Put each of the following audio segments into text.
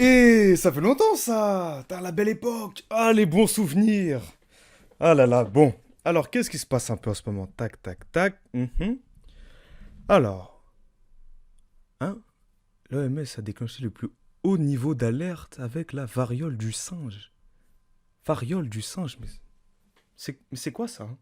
Et ça fait longtemps ça. T'as la belle époque. Ah, les bons souvenirs. Ah là là, bon. Alors, qu'est-ce qui se passe un peu en ce moment? Tac, tac, tac. Alors, hein, l'OMS a déclenché le plus haut niveau d'alerte avec la variole du singe. Variole du singe, mais c'est quoi ça, hein?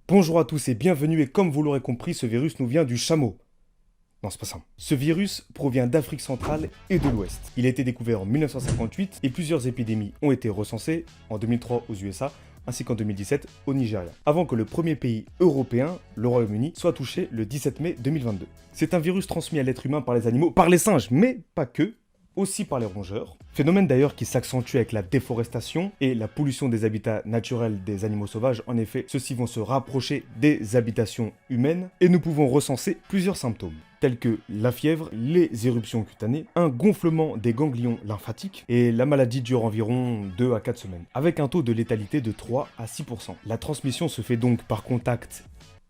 Bonjour à tous et bienvenue, et comme vous l'aurez compris, ce virus nous vient du chameau. Non, c'est pas ça. Ce virus provient d'Afrique centrale et de l'Ouest. Il a été découvert en 1958 et plusieurs épidémies ont été recensées en 2003 aux USA ainsi qu'en 2017 au Nigeria, avant que le premier pays européen, le Royaume-Uni, soit touché le 17 mai 2022. C'est un virus transmis à l'être humain par les animaux, par les singes, mais pas que, aussi par les rongeurs. Phénomène d'ailleurs qui s'accentue avec la déforestation et la pollution des habitats naturels des animaux sauvages. En effet, ceux-ci vont se rapprocher des habitations humaines et nous pouvons recenser plusieurs symptômes, tels que la fièvre, les éruptions cutanées, un gonflement des ganglions lymphatiques, et la maladie dure environ 2 à 4 semaines, avec un taux de létalité de 3 à 6%. La transmission se fait donc par contact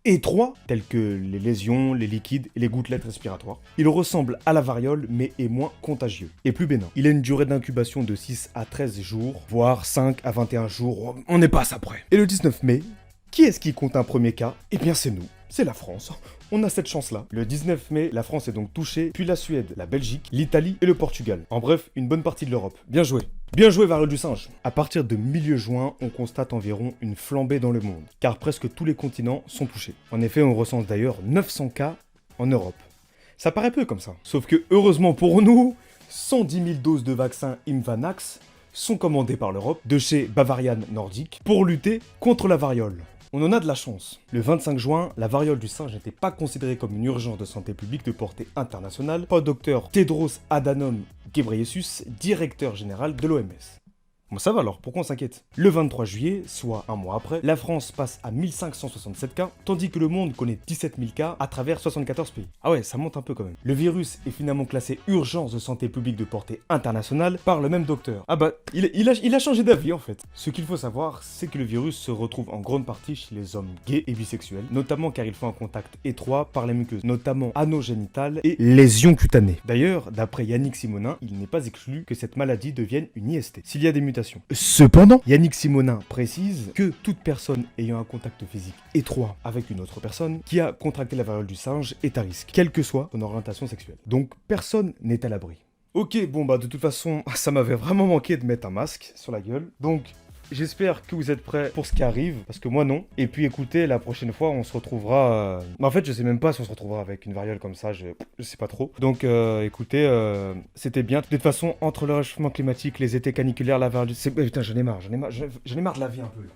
étroit, tels que les lésions, les liquides et les gouttelettes respiratoires. Il ressemble à la variole, mais est moins contagieux et plus bénin. Il a une durée d'incubation de 6 à 13 jours, voire 5 à 21 jours, on n'est pas à ça près. Et le 19 mai, qui est-ce qui compte un premier cas? Eh bien c'est nous, c'est la France. On a cette chance-là. Le 19 mai, la France est donc touchée, puis la Suède, la Belgique, l'Italie et le Portugal. En bref, une bonne partie de l'Europe. Bien joué. Bien joué, variole du singe. À partir de milieu juin, on constate environ une flambée dans le monde, car presque tous les continents sont touchés. En effet, on recense d'ailleurs 900 cas en Europe. Ça paraît peu comme ça. Sauf que, heureusement pour nous, 110 000 doses de vaccin Imvanax sont commandées par l'Europe, de chez Bavarian Nordic, pour lutter contre la variole. On en a de la chance. Le 25 juin, la variole du singe n'était pas considérée comme une urgence de santé publique de portée internationale par le docteur Tedros Adhanom Ghebreyesus, directeur général de l'OMS. Bon, ça va alors, pourquoi on s'inquiète? Le 23 juillet, soit un mois après, la France passe à 1567 cas, tandis que le monde connaît 17 000 cas à travers 74 pays. Ah ouais, ça monte un peu quand même. Le virus est finalement classé urgence de santé publique de portée internationale par le même docteur. Ah bah, il a changé d'avis en fait. Ce qu'il faut savoir, c'est que le virus se retrouve en grande partie chez les hommes gays et bisexuels, notamment car ils font un contact étroit par les muqueuses, notamment anogénitales et lésions cutanées. D'ailleurs, d'après Yannick Simonin, il n'est pas exclu que cette maladie devienne une IST. S'il y a des mutations. Cependant, Yannick Simonin précise que toute personne ayant un contact physique étroit avec une autre personne qui a contracté la variole du singe est à risque, quelle que soit son orientation sexuelle. Donc personne n'est à l'abri. Ok, bon bah de toute façon, ça m'avait vraiment manqué de mettre un masque sur la gueule. Donc j'espère que vous êtes prêts pour ce qui arrive, parce que moi non. Et puis écoutez, la prochaine fois, on se retrouvera... En fait, je sais même pas si on se retrouvera avec une variole comme ça, je sais pas trop. Donc écoutez, c'était bien. De toute façon, entre le réchauffement climatique, les étés caniculaires, la variole... Putain, j'en ai marre de la vie un peu là.